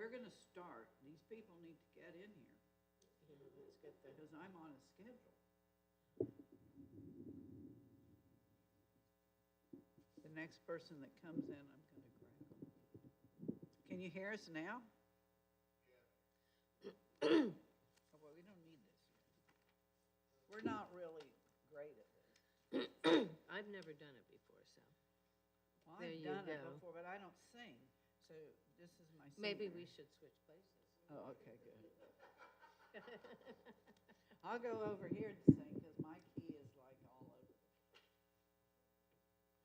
we're going to start. These people need to get in here Let's get the, because I'm on a schedule. The next person that comes in, I'm going to grab them. Can you hear us now? Oh, well, we don't need this yet. We're not really great at this. I've never done it before, so. Well, There I've you done it go. before, but I don't sing. So this is my singing. Maybe we should switch places. Oh, okay, good. I'll go over here to sing because my key is like all over.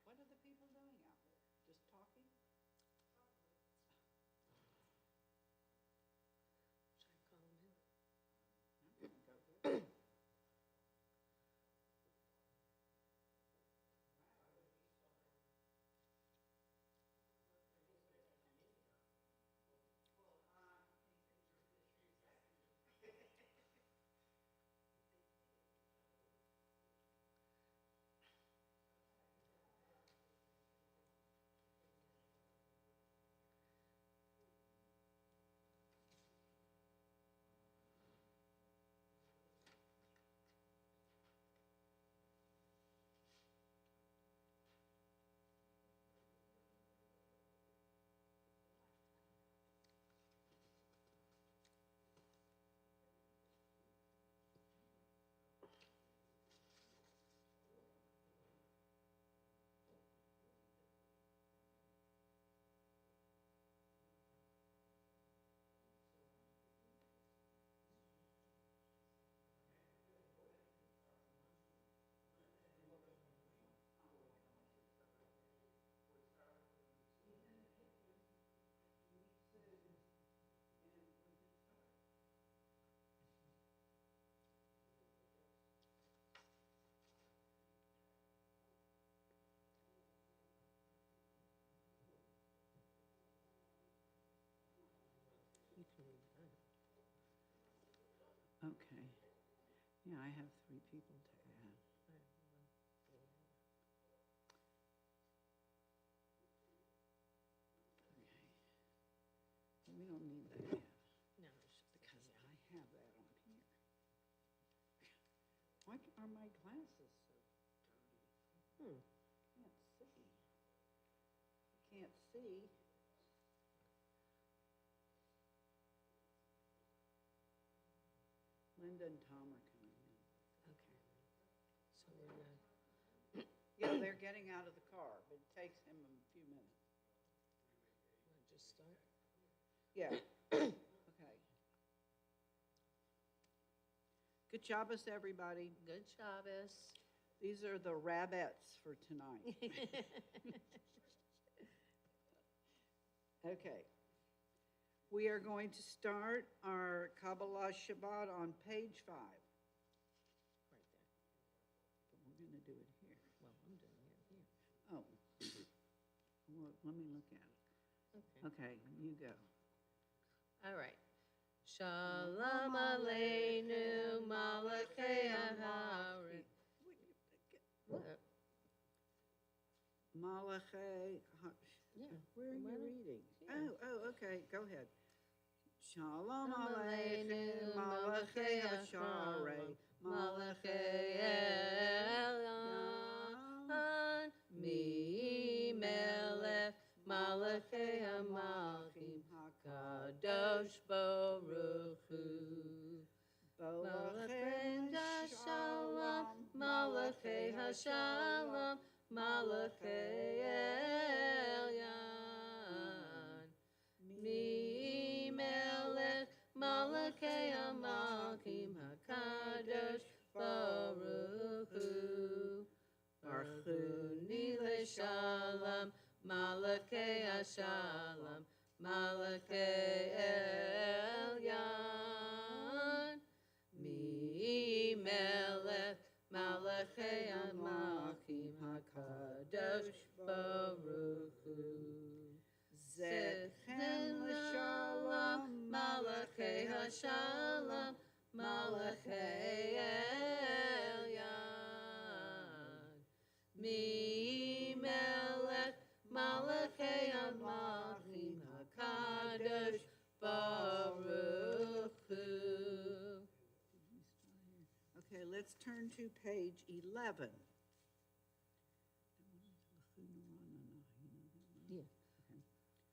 What are the people doing out there? Just talking? Should I call him in? I'm gonna go get it. You can read that. Okay. Yeah, I have 3 people to add. All right, well, Okay. We don't need that yet no, it's just because I have that on here. Why are my glasses so dirty? Can't see. Can't see. Linda and Tom are coming in. Okay. So we're not, Yeah, they're getting out of the car, but it takes him a few minutes. want to just start? Yeah. Okay. Good Shabbos, everybody. Good Shabbos. These are the rabbits for tonight. Okay. We are going to start our Kabbalah Shabbat on page 5. Right there. But we're going to do it here. Well, I'm doing it here. Oh. Well, let me look at it. Okay. Okay, you go. All right. Shalom Aleinu Malachei Ahari. What? Malachi. Yeah. Where are you Why don't- reading? here. Oh, okay. Go ahead. Shalom Aleinu Aleichem, Malachei Hasharei, Malachei Elyon, Mi Melech, Malachei HaMalchim, Kadosh Baruch Hu. Malachei Hashalom, Malachei Hashalom, Malachei Elyon. Mi Melech, Malachei HaMalchim, HaKadosh Baruch Hu. Baruchuni leShalom, Malachei Hashalom, Malachei Elyon. Mi Melech, Malachei HaMalchim, HaKadosh Baruch Hu. Zechen l'shalom, Malachei Hashalom, Malachei Elyon. Mi Melech, Malachei HaMalchim, HaKadosh Baruch to page 11.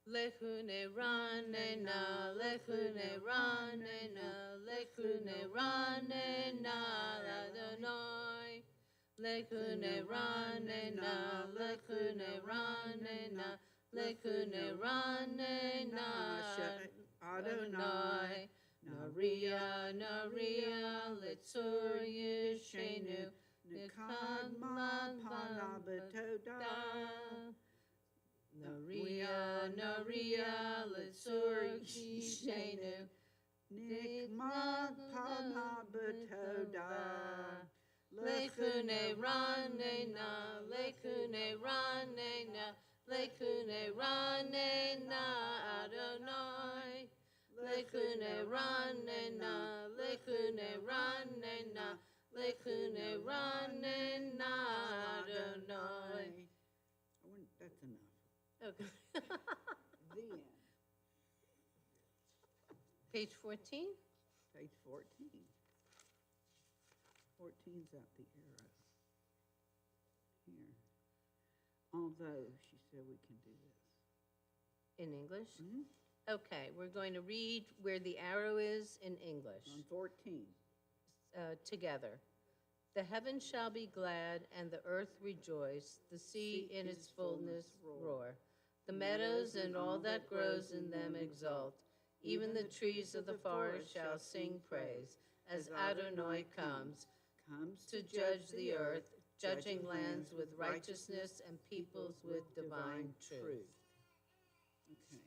Lechune ranena, lechune ranena, lechune ranena, Adonai. Lechune ranena, lechune ranena, lechune ranena, Adonai. Naria, Naria, Litzur Yishenu, Nikadma Panabatoda. Naria, Naria, Litzur Yishenu, Nikmat Panabatoda. Lechune ranena, lechune ranena, lechune ranena, Adonai. Lechune ranena, lechune ranena, lechune ranena, Adonai. That's enough. Okay. The end. Page 14? Page 14. 14's out the arrow. Here. Although she said we can do this. In English? Mhm. Okay, we're going to read where the arrow is in English On 14. together. The heavens shall be glad and the earth rejoice, the sea in its fullness roar. The meadows and all that grows in them exult. Even the trees of the forest shall sing praise as Adonai comes to judge the earth, judging lands with righteousness and peoples with divine truth. Okay.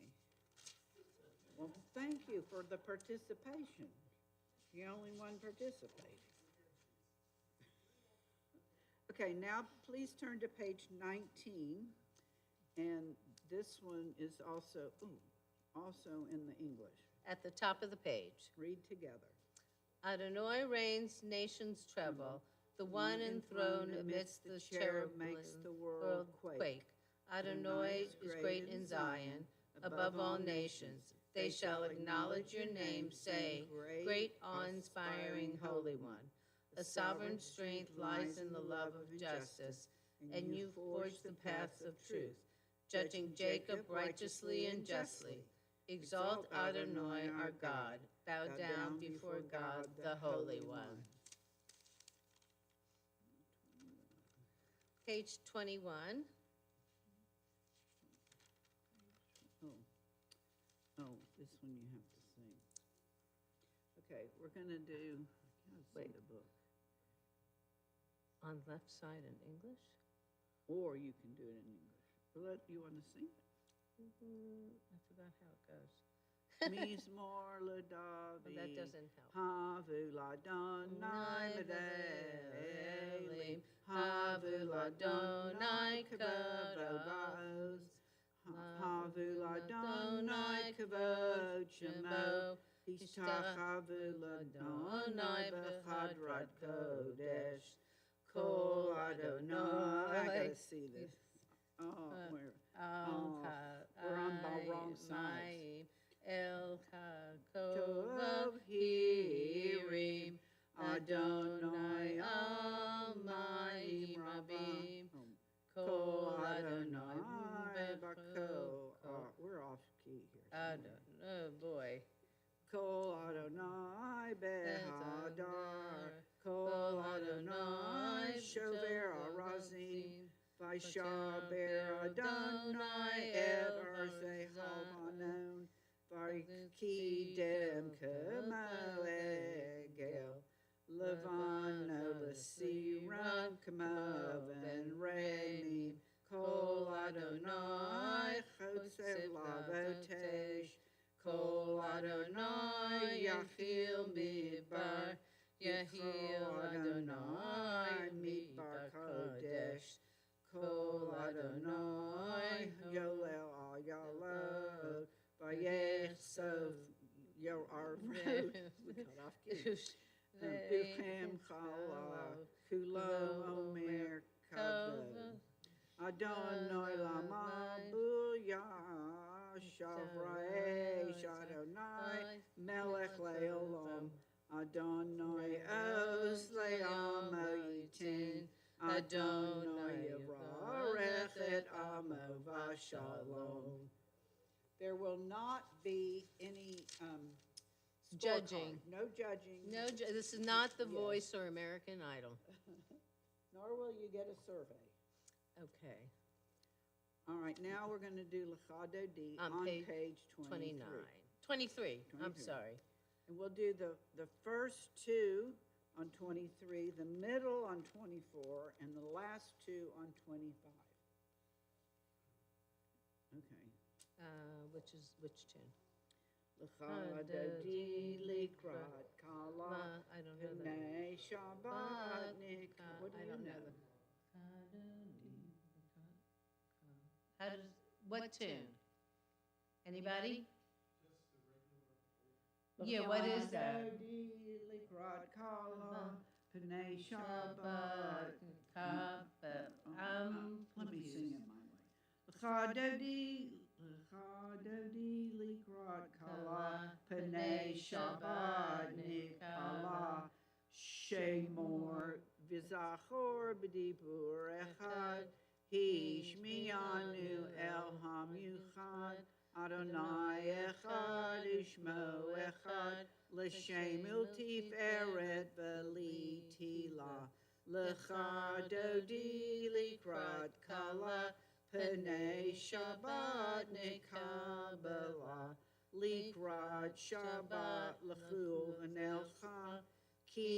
Well, thank you for the participation. The only one participating. Okay, now please turn to page 19. And this one is also in the English. At the top of the page. Read together. Adonai reigns, nations tremble. The one enthroned amidst the cherub makes the world quake. Adonai is great in Zion, above all nations. They shall acknowledge your name, saying, Great, awe-inspiring Holy One. A sovereign strength lies in the love of justice, and you forge the paths of truth, judging Jacob righteously and justly. Exalt Adonai our God. Bow down before God, the Holy One. Page 21. Oh, this one you have to sing. Okay, we're going to do, Wait. the book. On left side in English? Or you can do it in English. You want to sing it? I forgot how it goes. Mizmor Well, Ladavi. that doesn't help. Havu Ladonai Medelim. Havu Ladonai Kavod. Havu Ladonai Kavod Shemo. Ishtachavu Ladonai B'chadrat Kodesh. Kol Adonai. I gotta see this. Oh, we're on the wrong side. El Tov Hirim Adonai Almighty Rabim Kol Adonai B'Kol. We're off key here. Oh boy. Kol Adonai Behadar. Kol Adonai Shover Arazim. Vaishaber Adonai Et Arzei Halvanon. Varikidem Kamo Egel. Levano Lesiran Kamo Ben Remim. Kol Adonai Chotzev Lavotesh. Kol Adonai Yachil Midbar. Yachil Adonai Midbar Kodesh. Kol Adonai Yolel Al Yalod. Vayechsov Yoar. We cut off key. Buchem Chala Kulo Omer Kavod. Adonai Lama Booyah Shavrei Shadonai Melech Leolam. Adonai Oz Leamo Tin, Adonai Yvarech et Amo Vashalom. There will not be any Judging. scorecard. No judging. No, this is not The Yes. Voice or American Idol. Nor will you get a survey. Okay. All right, now we're going to do Lecha Dodi On on page page 29. 23. 23. I'm 23. sorry. And we'll do the first two on 23, the middle on 24, and the last two on 25. Okay. Which tune? Lecha Dodi Likrat Kala I don't know that. Pnei Shabbat Nika. What do I you don't know? know How does, what tune? Anybody? Yeah, what is that? Likrat Kala Pnei Shabbat. Let me sing it my way. Lecha Dodi Likrat Kala Pnei Shabbat Nikala Shemor V'Zachor B'Dibur Echad Hishmiyanu El HaMyuchad Adonai Echad Ishmo Echad L'Shem Ultiferet V'Li Tila Lecha Dodi Likrat Kala Pnei Shabbat Nekabela Likrat Shabbat L'Chul V'Nelcha Ki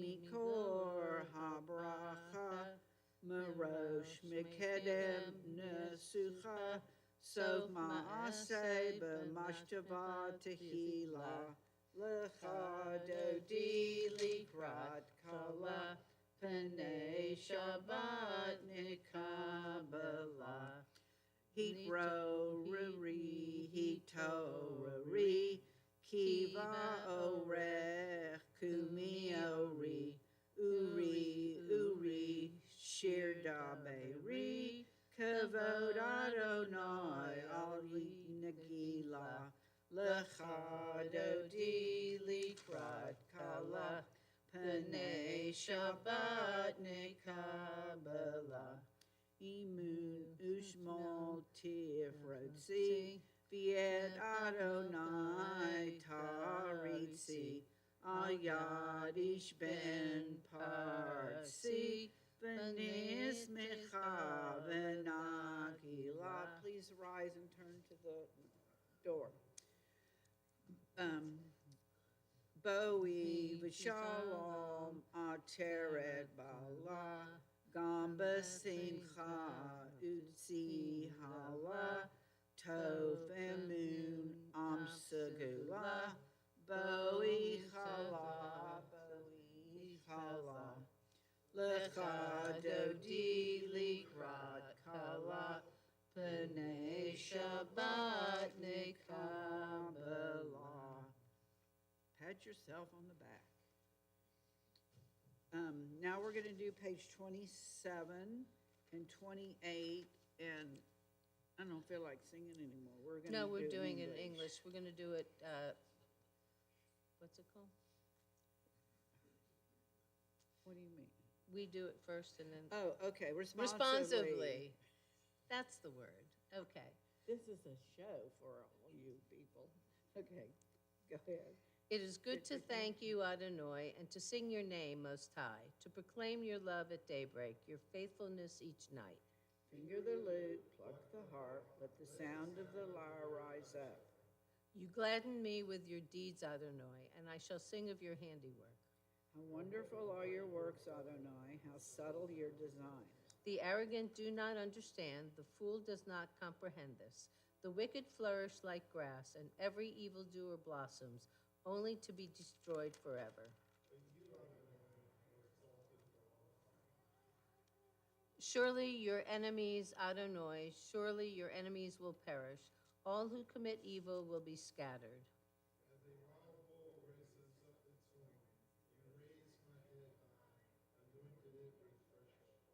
Mikor HaBracha Merosh Mekedem Nesucha Sov Ma'aseh B'Mashtava Tehila Lecha Dodi Likrat Kala Pnei Shabbat Nikabela Hitro Riri Hito Riri Kiva Orech Kumi Ori Uri Shir Daberi Kavod Adonai Ali Nagila Lecha Dodi Likrat Kala Pnei Shabbat Nekabela Imun Ushmol Tifrotzi Viet Adonai Taritzi Ayad Ish Ben Parsi V'nis Mecha V'nagila. Please rise and turn to the door. Bowie v'shalom ateret bala gamba simcha utzi hala tov emun am segula Bowie chala lecha dodi likrat kala pnei Shabbat nekabela. Pat yourself on the back. Now we're going to do page 27 and 28, and I don't feel like singing anymore. We're doing it in English. We're going to do it, what's it called? What do you mean? We do it first and then. Oh, okay, Responsibly. That's the word. Okay. This is a show for all you people. Okay, go ahead. It is good to thank you, Adonai, and to sing your name, Most High, to proclaim your love at daybreak, your faithfulness each night. Finger the lute, pluck the harp, let the sound of the lyre rise up. You gladden me with your deeds, Adonai, and I shall sing of your handiwork. How wonderful are your works, Adonai, how subtle your designs. The arrogant do not understand, the fool does not comprehend this. The wicked flourish like grass, and every evildoer blossoms, only to be destroyed forever. Surely your enemies, Adonai, surely your enemies will perish. All who commit evil will be scattered. As a wild bull raises up its horn, you raised my head high, anointed it with fresh oil.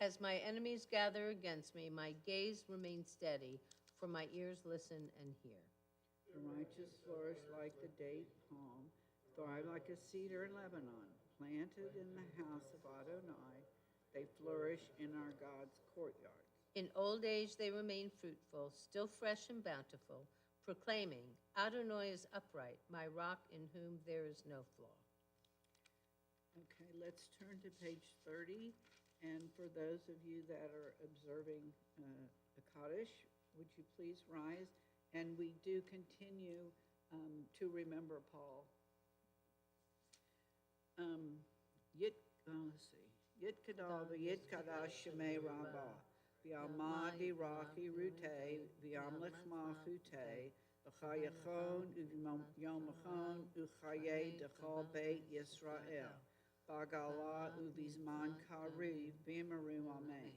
As my enemies gather against me, my gaze remains steady, for my ears listen and hear. The righteous flourish like the date palm, thrive like a cedar in Lebanon. planted in the house of Adonai. They flourish in our God's courtyard. In old age they remain fruitful, still fresh and bountiful, proclaiming, Adonai is upright, my rock in whom there is no flaw. Okay, let's turn to page 30. And for those of you that are observing the Kaddish, would you please rise? And we do continue to remember Paul. Let's see. Yit kadal v'yit kadash shemei rabbah. V'yamad v'raki rute, v'yamlech malchute, v'chayachon u'yomachon u'chayei dechol beit Yisrael. B'gala u'vizman kariv v'yimaru amen.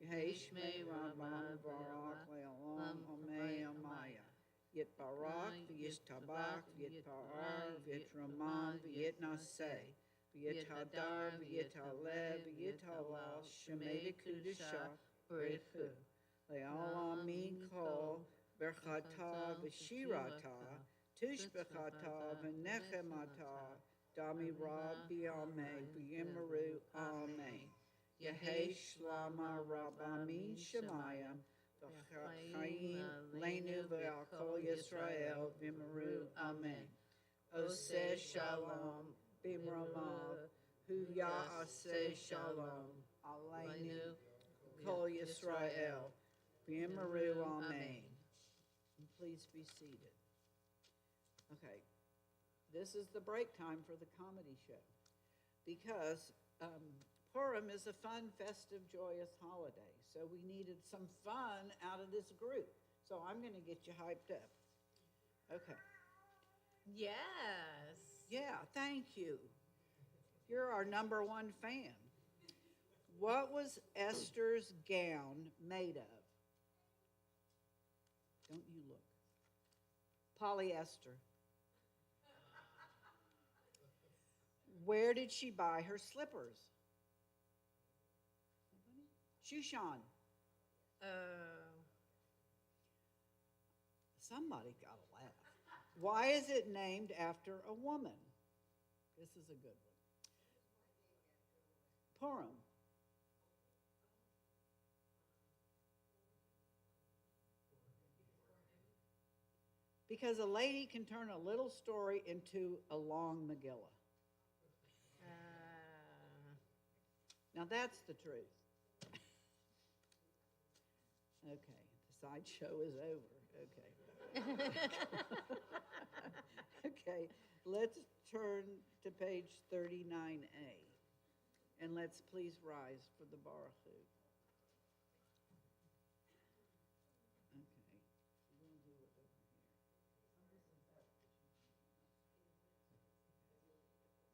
Yehi shmei rabbah v'barak le'olam amen amaya. Yit barak v'yishtabach v'yitparar v'yitraman v'yitnaseh. V'yithadar, v'yithalev, v'yithalal, shemei kudusha, b'rechu. Le'al amin kol, berchata v'shirata, tushbechata v'nechemata, dami rab b'yameh, v'yimaru amen. Yehi shlama rabbamin shemayim, v'chayim leinu v'al Yisrael, v'yimaru amen. Oseh shalom. Bimramav, hu ya'aseh shalom, aleinu, kol Yisrael, b'yimaru amen. And please be seated. Okay, this is the break time for the comedy show, because Purim is a fun, festive, joyous holiday, so we needed some fun out of this group. So I'm going to get you hyped up. Okay. Yes. Yeah, thank you. You're our number one fan. What was Esther's gown made of? Don't you look. Polyester. Where did she buy her slippers? Shushan. Somebody got to laugh. Why is it named after a woman? This is a good one. Purim. Because a lady can turn a little story into a long Megillah. Now that's the truth. Okay, the sideshow is over. Okay. Okay, let's turn to page 39A. And let's please rise for the Baruch Hu. Okay, we'll do it over here.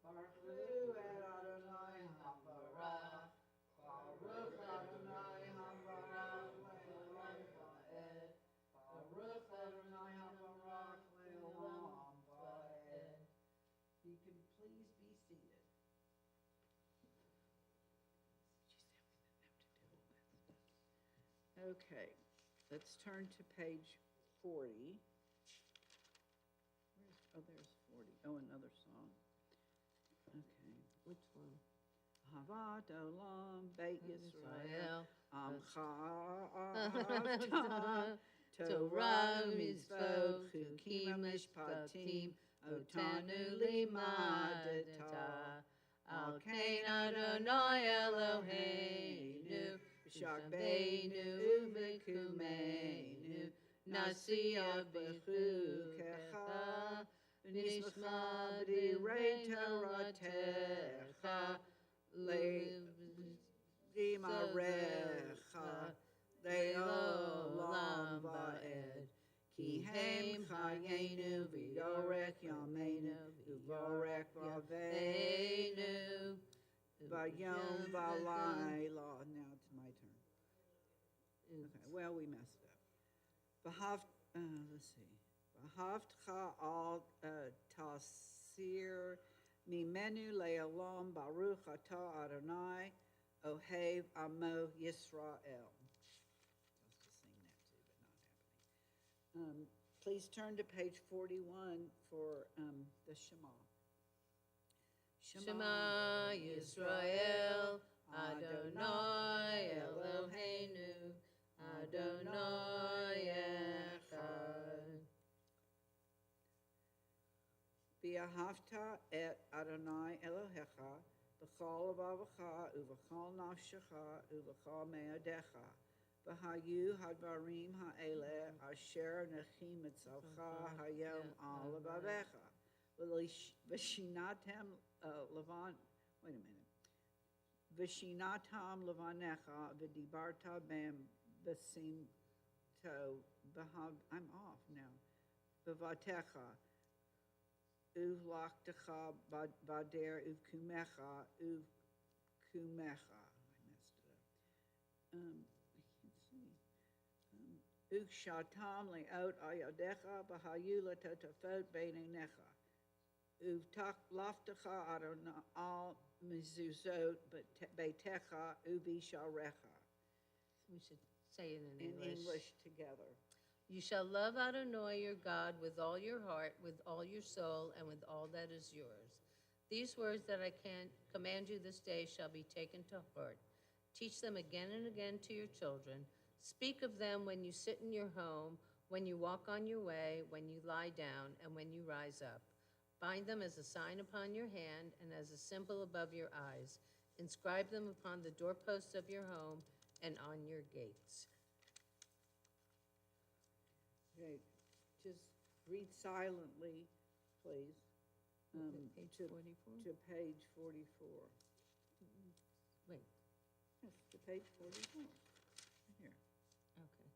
Baruch Hu et Adonai habarach, Baruch Adonai habarach le'olam va'ed, Baruch Adonai habarach le'olam va'ed. You can please be seated. Okay, let's turn to page 40. There's 40. Oh, another song. Okay. Which one? Havat olam beit Yisrael, amcha Torah, Torah mitzvot chukim mishpatim otanu limadata al kein Adonai Eloheinu b'shakbeinu u'b'kumenu nasiya b'chukecha v'nishma b'direi Toratecha le'yimarecha le'olam va'ed ki hem chayenu v'yorech yameinu u'vorech v'aveinu v'yom v'layla. Now it's my turn. Okay, well, we messed up. Let's see. V'havtcha al tasir mimenu le'olam baruch atah Adonai ohev amo Yisrael. I was to sing that too, but not happening. Please turn to page 41 for the Shema. Shema Yisrael, Adonai Eloheinu, Adonai Echad. V'ahavta et Adonai Elohecha, v'chol levavecha, uv'chol nafshecha, uv'chol me'adecha. V'hayu hadvarim ha'eleh asher nechim etzavcha hayom al levavecha. V'shinatem levan, wait a minute. V'shinatam levanecha, v'dibarta bem besimto, I'm off now. V'vatecha. Uvlachtecha bader uvkumecha uvkumecha. I messed it up. I can't see. Ukshatam leot ayadecha bahayu latotafot beinenecha. Uvtak laftecha adon al mezuzot beitecha uvisharecha. We should say it in In English together. You shall love Adonai your God with all your heart, with all your soul, and with all that is yours. These words that I can command you this day shall be taken to heart. Teach them again and again to your children. Speak of them when you sit in your home, when you walk on your way, when you lie down, and when you rise up. Bind them as a sign upon your hand and as a symbol above your eyes. Inscribe them upon the doorposts of your home and on your gates. Okay, just read silently, please. Page to 44? To page 44. Wait, Yes, to page 44. Right here. okay.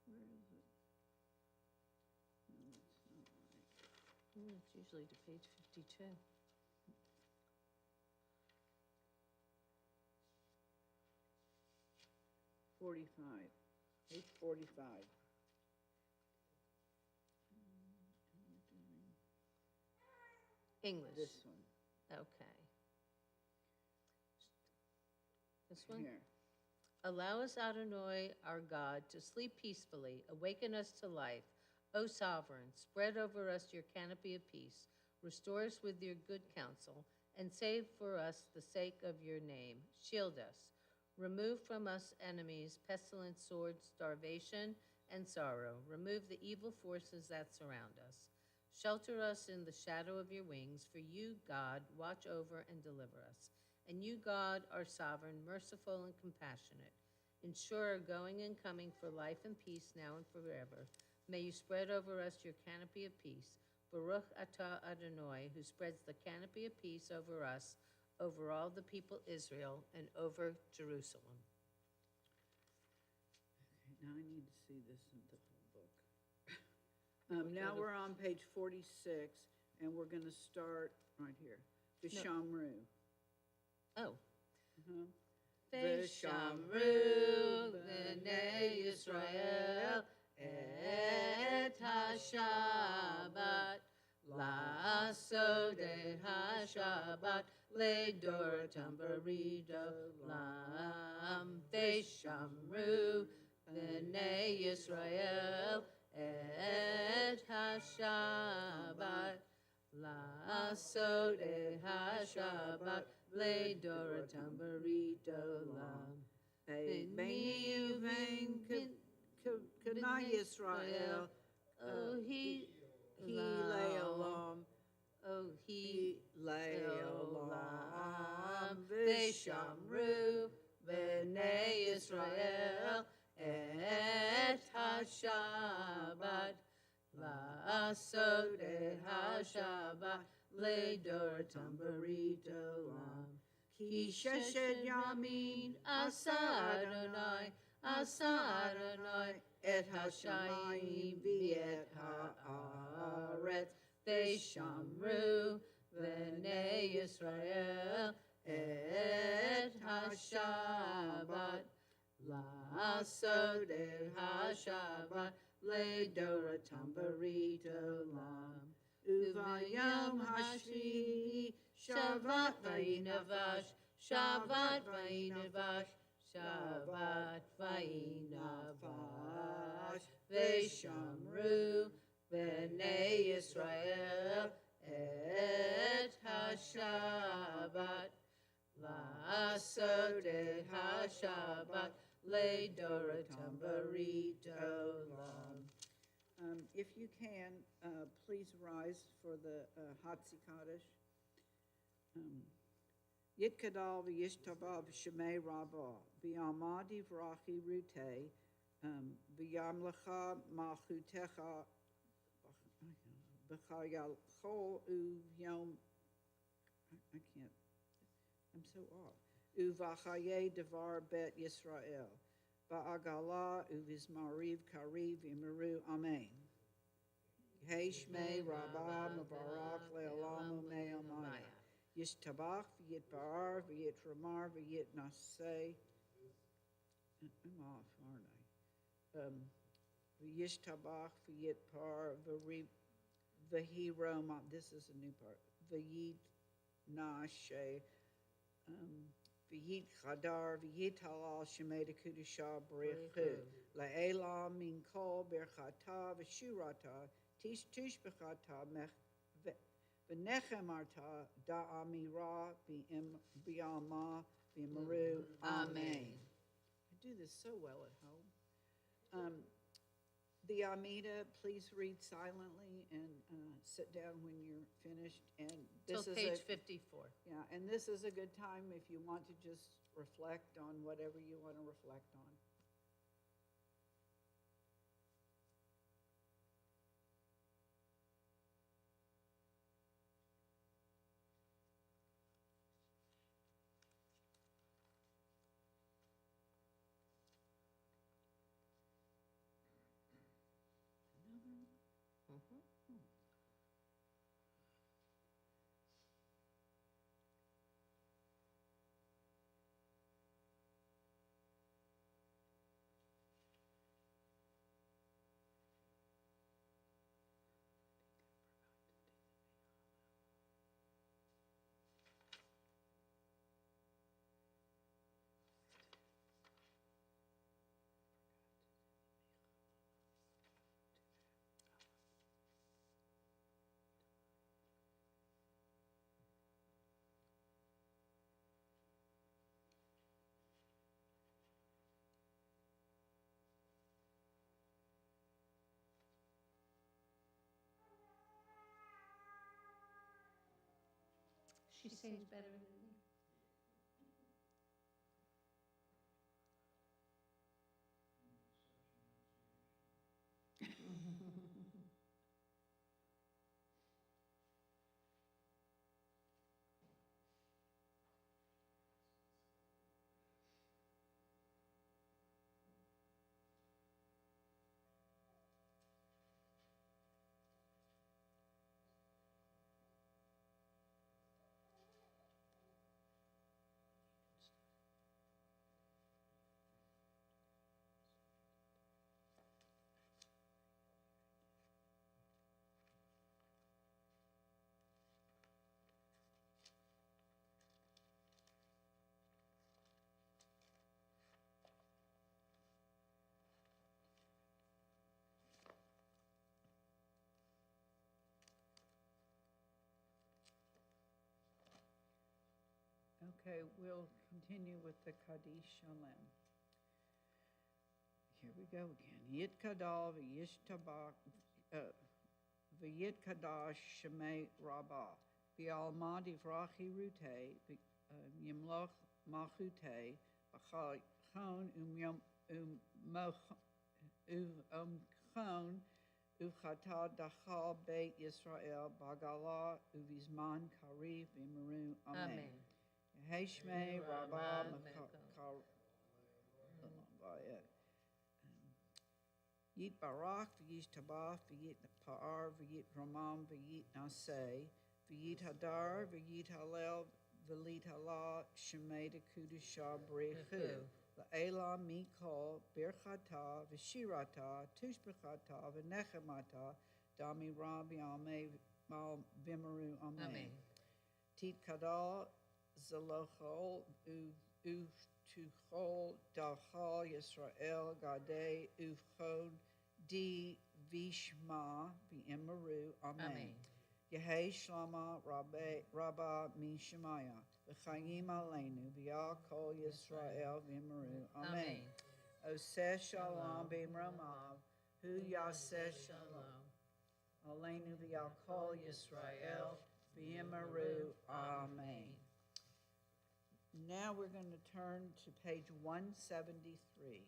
Where is it? No, it's not right. It's usually to page 52. 45. Page 45. English. This one. Okay. This one? Here. Allow us, Adonai, our God, to sleep peacefully. Awaken us to life. O sovereign, spread over us your canopy of peace. Restore us with your good counsel, and save for us the sake of your name. Shield us. Remove from us enemies, pestilence, sword, starvation, and sorrow. Remove the evil forces that surround us. Shelter us in the shadow of your wings, for you, God, watch over and deliver us. And you, God, are sovereign, merciful, and compassionate. Ensure our going and coming for life and peace now and forever. May you spread over us your canopy of peace. Baruch atah Adonai, who spreads the canopy of peace over us, over all the people Israel, and over Jerusalem. Okay, now I need to see this in the whole book. Now we're on page 46, and we're going to start right here. Vishamru. Oh. Uh-huh. Veshamru b'nei Yisrael et ha-Shabbat la'asod et ha-Shabbat le'doratam b'ridolam. Veshamru b'nei Yisrael et ha-Shabbat la'asod et ha-Shabbat le'doratam b'ridolam. Beini uvein kana Yisrael. Oh, he le'olam. Oh, he le'olam. Veshamru b'nei Yisrael et ha-Shabbat la'asod et ha-Shabbat le'doratam b'ridolam. Ki sheshet yamin asa Adonai et ha-shayim v'et ha'aretz. Veshamru b'nei Yisrael et ha-Shabbat la'asod et ha-Shabbat le'doratam b'ridolam. Uvayom hashvi'i Shabbat vayinavash, Shabbat vayinavash, Shabbat vayinavash, Veshamru B'nei Yisrael et HaShabbat La'asot et HaShabbat Le'doratam Baritolam. If you can, please rise for the Hatzi Kaddish. Yitkadal v'yishtabah b'shemei rabah v'yamadi v'rachi rute v'yamlecha malchutecha b'chayalchol u'yom. I can't. I'm so off. U'vachaye devar bet Yisrael ba'agala u'vizmariv kariv v'imiru amen. Hey Shmei Rabbah Mavarach Le'olam U'Me'amaya Yishtabach V'yitbar V'yitramar V'yitnaseh. I'm off, aren't I? V'yishtabach V'yitpar V'hiroma. This is a new part. V'yitnaseh. V'yitchadar V'yithalal Shemei Dekudusha B'rechu Le'elam Min Kol Berchata V'shurata Tish b'chata v'nechemarta da'amira b'alma v'maru. Amen. I do this so well at home. The Amida, please read silently and sit down when you're finished. And Till this is page 54. Yeah, and this is a good time if you want to just reflect on whatever you want to reflect on. She sings better than me. Okay, we'll continue with the Kaddish Shalem. Here we go again. Yitkadal v'yitkadash shemei rabbah v'alma divrachi rute v'yimloch malchute b'chon umchon uchata dachal beit Yisrael b'agala uvizman kariv v'imiru. Amen. Hey Shmei Rabbah Yit Barak v'yit Tabach v'yit Pa'ar v'yit Ramam v'yit Naseh v'yit Hadar v'yit Halel v'lit Hala Shemei Dekudusha B'rechu La'ela Mikol Birchata v'shirata Tushbechata v'nechemata Dami Rabbi Almei Mal Bimaru. Amen. Tit Kadal Zalochol U'tuchol Dachal Yisrael Gadei Uvchod D. Vishma v'Emaru. Amen. Amen. Yehi Shlama Rabba Mishamaya v'Chayim Aleinu v'Yal Kol Yisrael v'Emaru. Amen. Oseh Shalom b'Imramav Hu Yaseh Shalom Aleinu v'Yal Kol Yisrael v'Emaru. Amen. Now we're going to turn to page 173.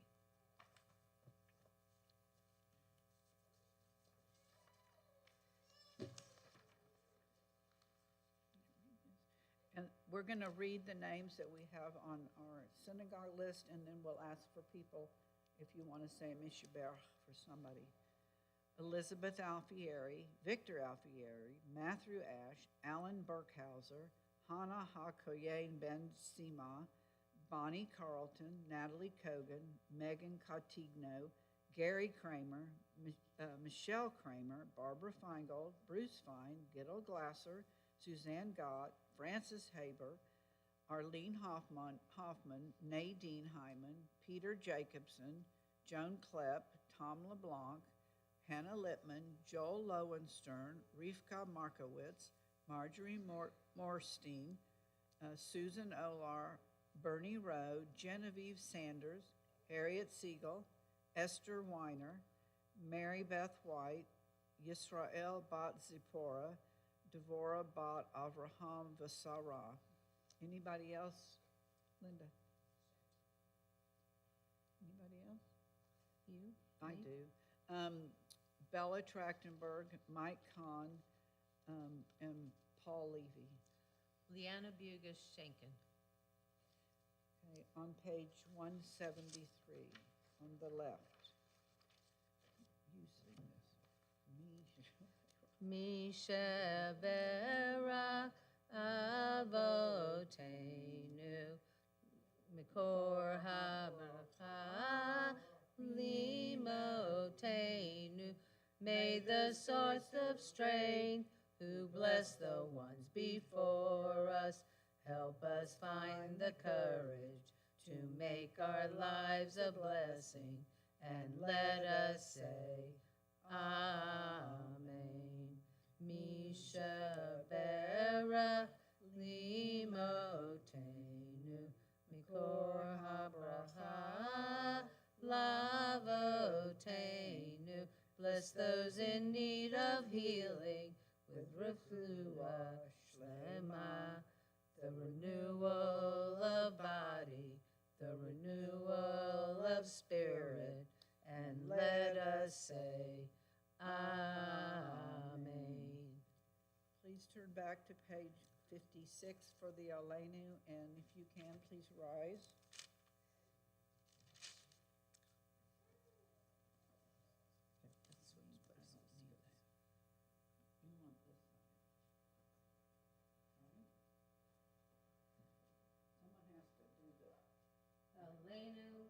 And we're going to read the names that we have on our synagogue list, and then we'll ask for people if you want to say Mishaberach for somebody. Elizabeth Alfieri, Victor Alfieri, Matthew Ash, Alan Burkhauser, Hannah HaKoyen Ben Sima, Bonnie Carlton, Natalie Kogan, Megan Cotigno, Gary Kramer, Michelle Kramer, Barbara Feingold, Bruce Fine, Gittel Glasser, Suzanne Gott, Francis Haber, Arlene Hoffman, Nadine Hyman, Peter Jacobson, Joan Klepp, Tom LeBlanc, Hannah Lippman, Joel Lowenstern, Rivka Markowitz, Marjorie Morstein, Susan Olar, Bernie Rowe, Genevieve Sanders, Harriet Siegel, Esther Weiner, Mary Beth White, Yisrael Bat Zipporah, Devorah Bat Avraham Vasara. Anybody else? Linda? Anybody else? You? I Me? do. Bella Trachtenberg, Mike Kahn, and Paul Levy. Leanna Bugas Schenken. Okay, on page 173, on the left. You sing this. Misha Vera Avotenu Mikor Habracha Limotenu. May the source of strength, who bless the ones before us, help us find the courage to make our lives a blessing, and let us say, Amen. Misha Bera Limotenu Mikor Habraha Lavotenu. Bless those in need of healing with Refuah Shlema, the renewal of body, the renewal of spirit, and let us say, Amen. Please turn back to page 56 for the Aleinu, and if you can, please rise. You want this side. All right. Someone has to do the. Aleinu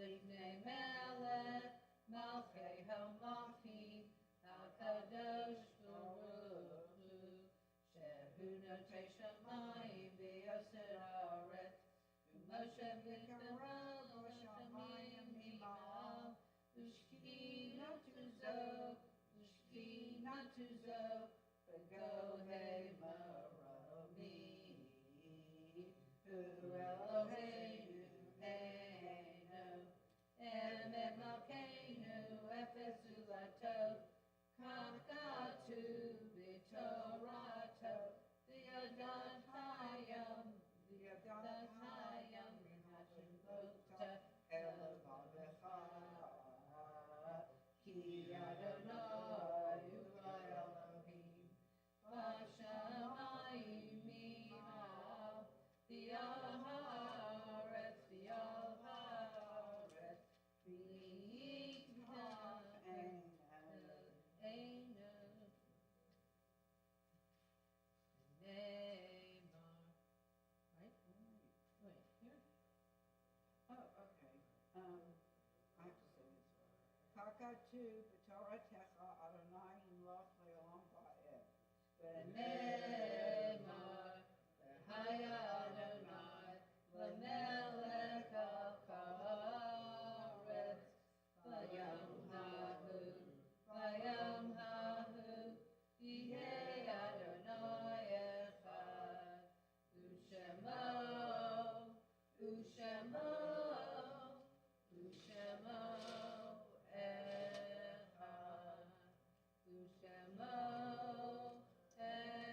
Livnei Melech, Malchei HaMachim, HaKadosh Baruch Hu, Shehu Notei Shamayim v'Yoser Haaretz, Moshe v'Karov Shamayim Himal, Ushkina Tuzo, V'Gohei Maromi, Hu Eloheinu Heinu, Emet Malkeinu Efes Ulato, Kakatu V'Torato, V'Yadot Hayam, V'Hashim Bota, Elavavecha, Ki Adonai Hu Elohim, V'Shamayim Mima'al, V'Yal Haaretz, V'Yal Haaretz, V'Yal tu b'toratecha Adonai imloch le'olam va'ed. V'ne'emar, v'haya Adonai, v'melech al haaretz, v'yam hahu, yihei Adonai echad, u'shemo, u'shemo, u'shemo echad, u'shemo echad.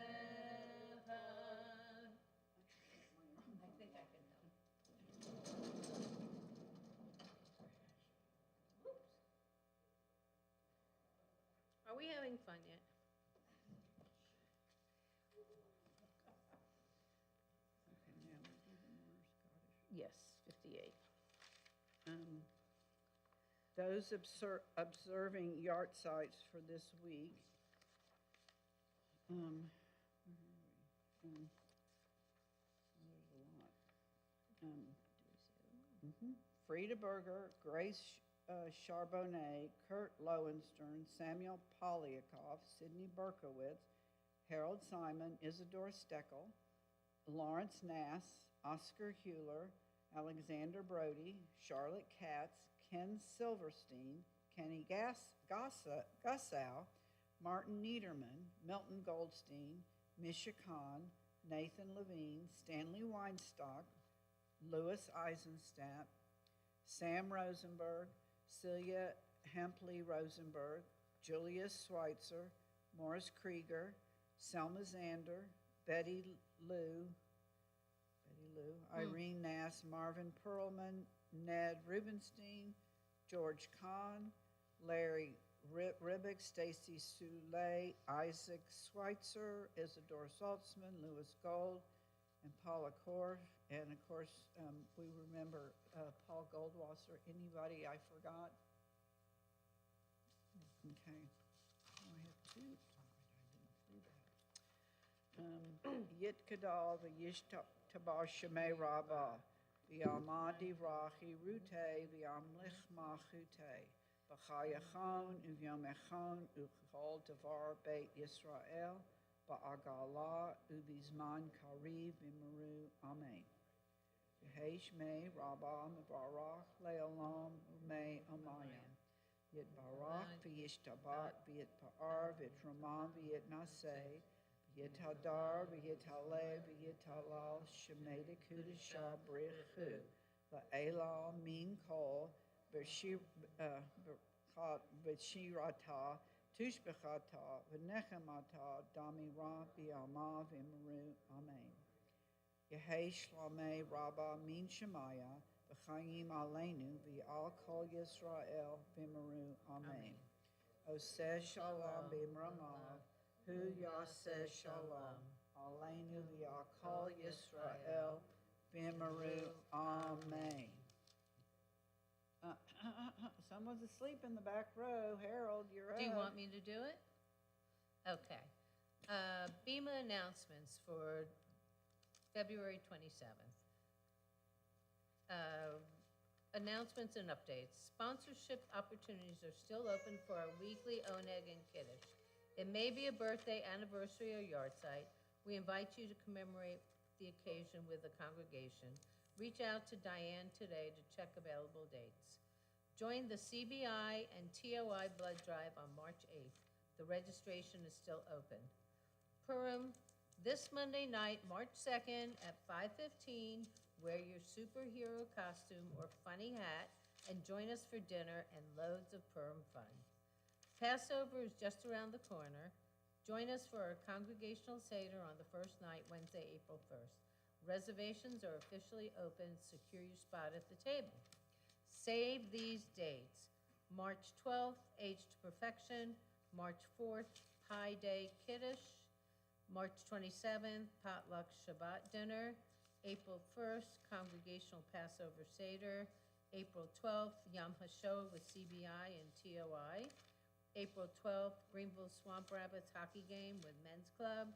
I think I can help. Whoops. Are we having fun yet? Okay, now we'll do the more Scottish. Yes, 58. Those observing yard sites for this week. Where are we? There's a lot. Frida Berger, Grace Charbonnet, Kurt Lowenstern, Samuel Polyakov, Sidney Berkowitz, Harold Simon, Isidore Steckel, Lawrence Nass, Oscar Hewler, Alexander Brody, Charlotte Katz, Ken Silverstein, Kenny Gussow, Martin Niederman, Milton Goldstein, Misha Khan, Nathan Levine, Stanley Weinstock, Louis Eisenstadt, Sam Rosenberg, Celia Hempley Rosenberg, Julius Schweitzer, Morris Krieger, Selma Zander, Betty Lou, Irene Nass, Marvin Perlman, Ned Rubenstein, George Kahn, Larry Ribbick, Stacy Soule, Isaac Schweitzer, Isidore Saltzman, Louis Gold, and Paula Korf. And of course, we remember Paul Goldwasser. Anybody I forgot? Okay. Oh, I have two. I didn't see that. Yit Kadal, Yish Tabar Shemay Rabbah, V'yamadi Rachi Rute, V'yamlich Machute, B'chayachon, Uvyamechon, Uchol Devar Beit Yisrael, Ba'agala, Ubizman Kariv, V'maru, Amen. Yehesh me Rabbah Mevarach Leolam Ume Amayim. Yit Barach V'yish Tabat V'yit Pa'ar V'yit Ramah V'yit Naseh V'yit Hadar V'yit Haleh V'yit Halal Shemeda Kudashah Brichu V'elal Min Kol V'shirata Tushbechata V'nechemata Damira V'yama V'maru Amen. Yehei Shlamei Rabbah Min Shemaya, V'chayim Aleinu, V'al Kol Yisrael, V'maru Amen. Oseh Shalom B'mramav, Hu Yaseh Shalom, Aleinu V'al Kol Yisrael, V'maru Amen. Someone's asleep in the back row. Harold, you're up. Do you want me to do it? Okay. BEMA announcements for February 27th. Announcements and updates. Sponsorship opportunities are still open for our weekly Oneg and Kiddush. It may be a birthday, anniversary, or yahrzeit. We invite you to commemorate the occasion with the congregation. Reach out to Diane today to check available dates. Join the CBI and TOI blood drive on March 8th. The registration is still open. Purim, this Monday night, March 2nd at 5:15, wear your superhero costume or funny hat and join us for dinner and loads of Purim fun. Passover is just around the corner. Join us for our congregational Seder on the first night, Wednesday, April 1st. Reservations are officially open. Secure your spot at the table. Save these dates. March 12th, Age to Perfection. March 4th, Pi Day Kiddush. March 27th, Potluck Shabbat Dinner. April 1st, Congregational Passover Seder. April 12th, Yom HaShoah with CBI and TOI. April 12th, Greenville Swamp Rabbits Hockey Game with Men's Club.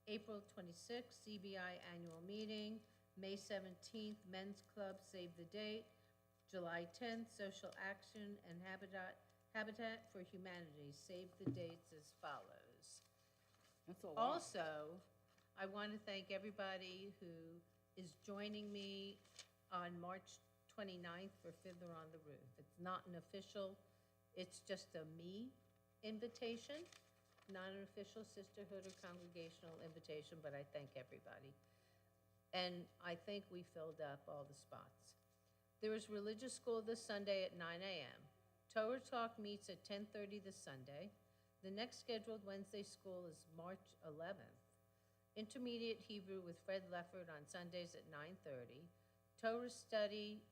April 26th, CBI Annual Meeting. May 17th, Men's Club Save the Date. July 10th, Social Action and Habitat for Humanity, save the dates as follows. That's a lot. Also, I want to thank everybody who is joining me on March 29th for Fiddler on the Roof. It's not an official, it's just a me invitation, not an official sisterhood or congregational invitation, but I thank everybody. And I think we filled up all the spots. There is religious school this Sunday at 9 a.m. Torah Talk meets at 10:30 this Sunday. The next scheduled Wednesday school is March 11th. Intermediate Hebrew with Fred Leffert on Sundays at 9:30. Torah study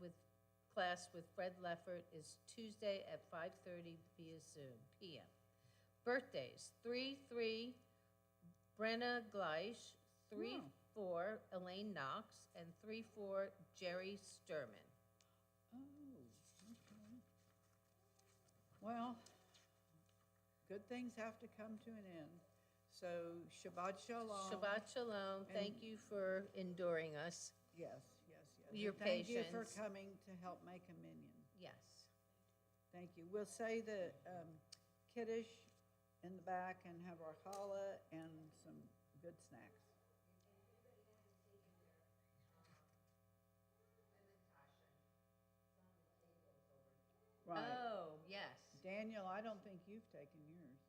with class with Fred Leffert is Tuesday at 5:30 via Zoom p.m. Birthdays: 3-3 Brenna Gleish, 3-4 Elaine Knox, and 3-4 Jerry Sturman. Oh, okay. Well, good things have to come to an end. So Shabbat Shalom. Shabbat Shalom. Thank you for enduring us. Yes, yes, yes. Your And thank you for patience. coming to help make a minyan. Yes. Thank you. We'll say the Kiddush in the back and have our challah and some good snacks. Right. Oh, yes. Daniel, I don't think you've taken yours.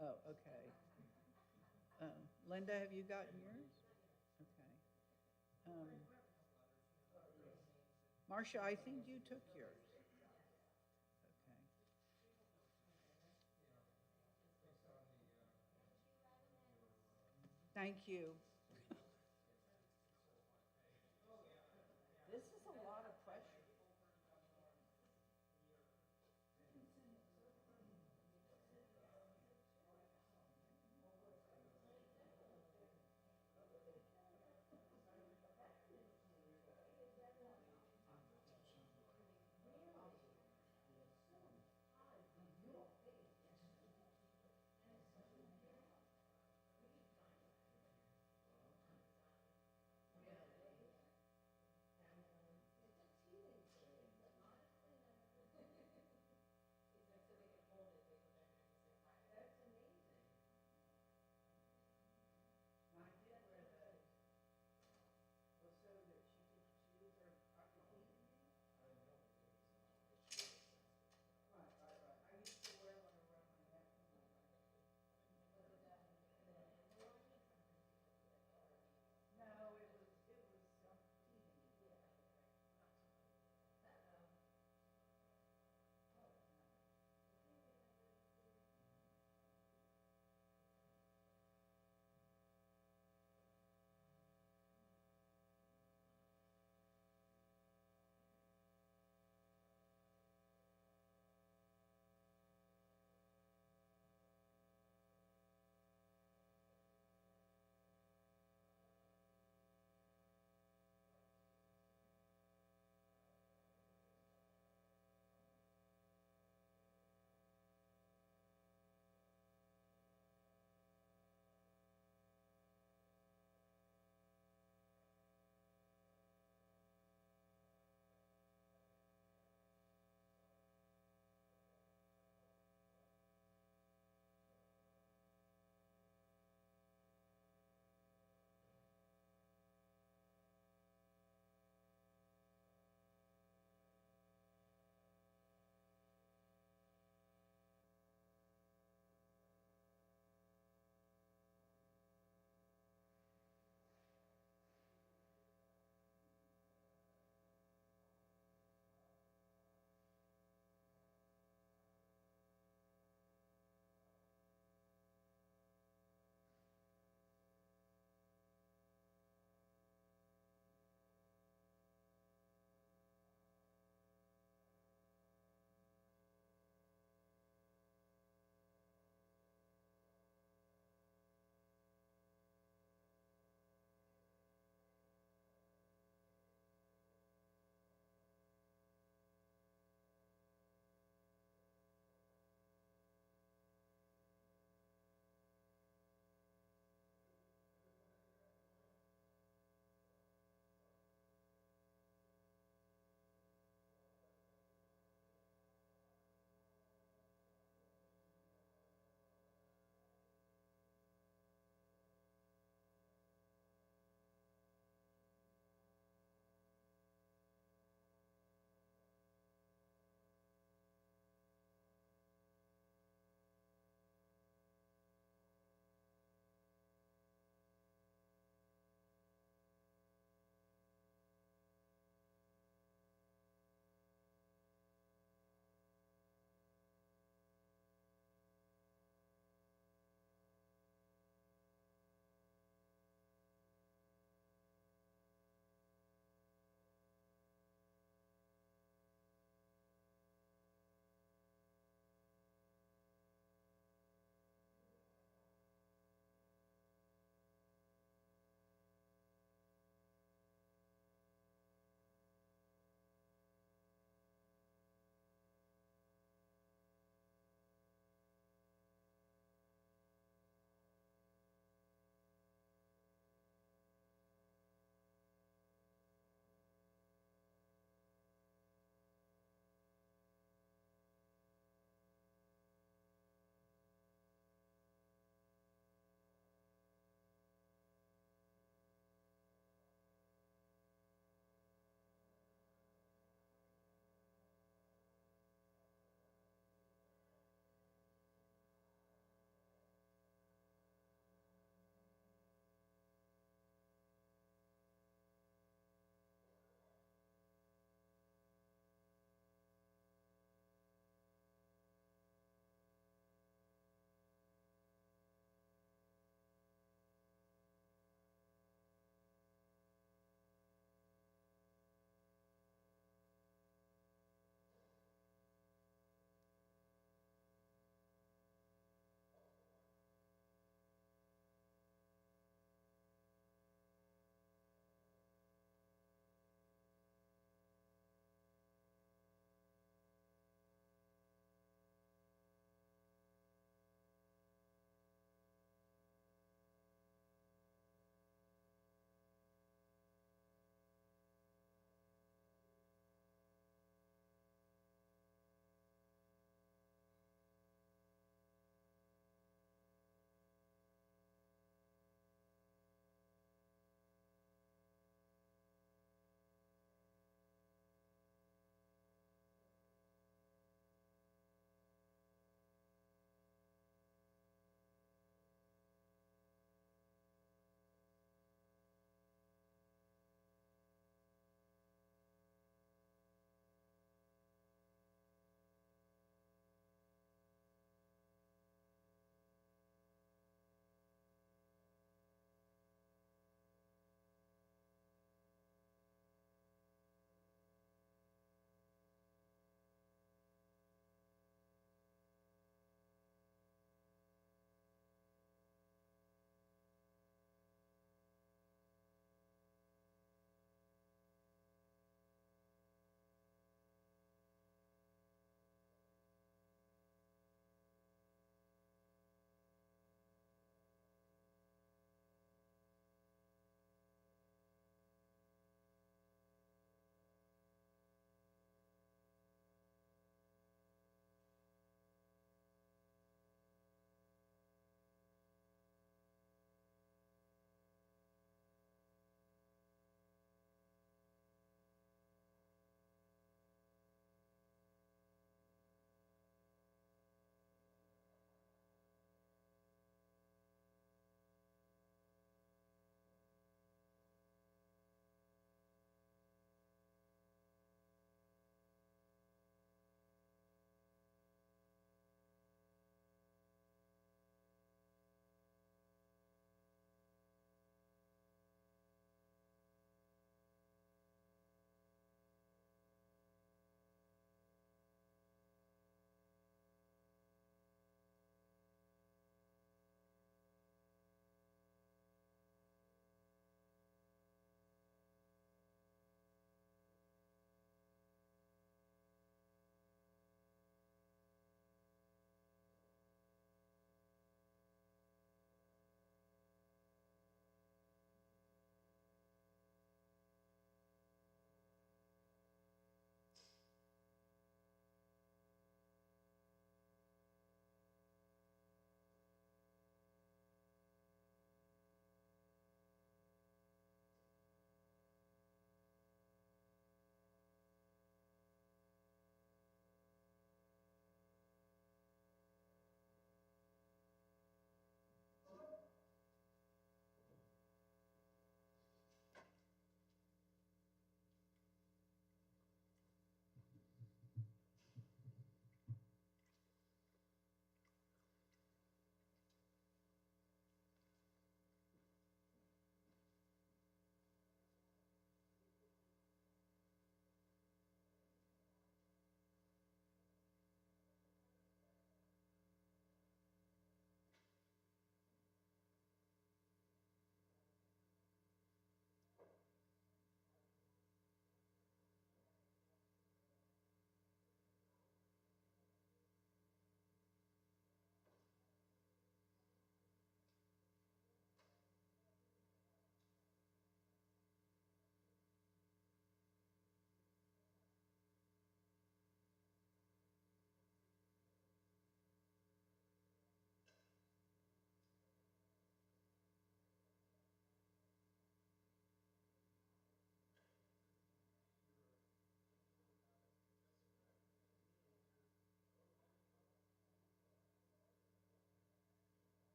Oh, okay. Linda, have you gotten yours? Okay. Marcia, I think you took yours. Okay. Thank you.